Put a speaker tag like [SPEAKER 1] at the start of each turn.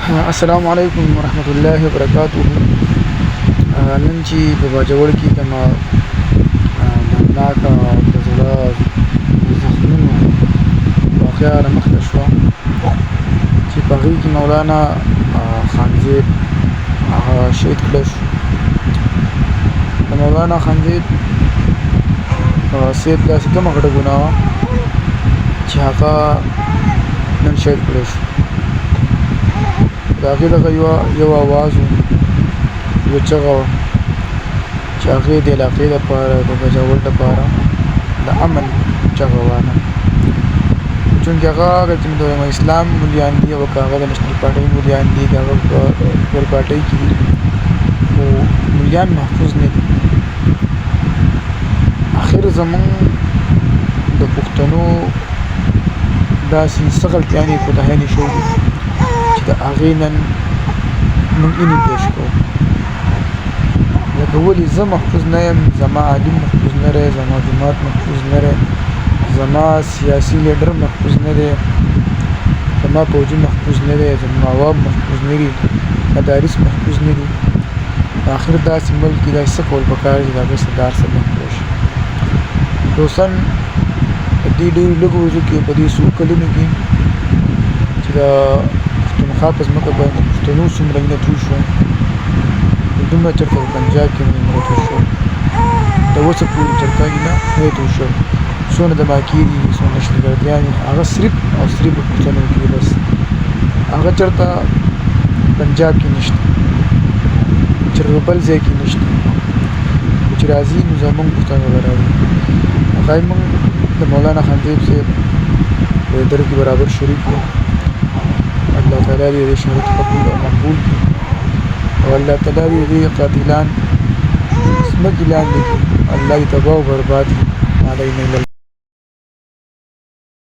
[SPEAKER 1] السلام علیکم ورحمت الله وبرکاته. نن چې په باجوړ کې کومه دردناکه او د زړه زخمونو واقعه رامخته شوه چې په هغې کې مولانا خانزید هغه شهید کړی شو. د مولانا خانزید صاحب داسې کومه غټه ګناه وه چې هغه نن شهید کړی شو. د هغې دغه یو اواز و، یوه چغه وه چې هغې د علاقې دپاره د باجوړ دپاره د امن چغه وانه، چونکې هغه چې د اسلام مولیان دي او که هغه د نېشنل پارټۍ مولیان دي، که هغه په خپل پارټۍ کې دي، خو مولیان محفوظ نه دي. اخر زمونږ د پښتنو داسې څه غلطیانې کوتاهیانې شوي دي چې د هغې نن موږ اینې پیش کوو. لکه ولې زه محفوظ نه یم، زما عالم محفوظ نه دی، زما جومات محفوظ نه دی، زما سیاسي لیډر محفوظ نه دی، زما فوجي محفوظ نه دی، زما عوام محفوظ نه دي، مدارس محفوظ نه دي. آخر داسې ملک کې داسې څه کول پکار چې د هغې سردار صاحب محفوظ شي. خصوصا په دې ډېرو لږو ورځو کې، په دې څو کلونو کې چې د پښتونخوا په ځمکه باندې پښتنو څومره وینه توی شوه، دومره چېرته په پنجاب کې وینه توی شوه، د اوسه پورې چېرته وینه نه دی توی شوی. څونه دماکې دي، څونه نشتګردیان دي، هغه صرف او صرف په پښتنو کې دي. بس هغه چېرته پنجاب کې نشته، چېرته بل ځای کې نشته. چې راځي نو زمونږ پښتانه به راځي. هغه موږ د مولانا خانزید صاحب په در کې برابر شریک کړو. الله تعالی دې د شهادت قبول او مقبول کړي، او الله تعالی دې قاتلان ځمکې لاندې کړي، الله دې تباه او برباد کړي.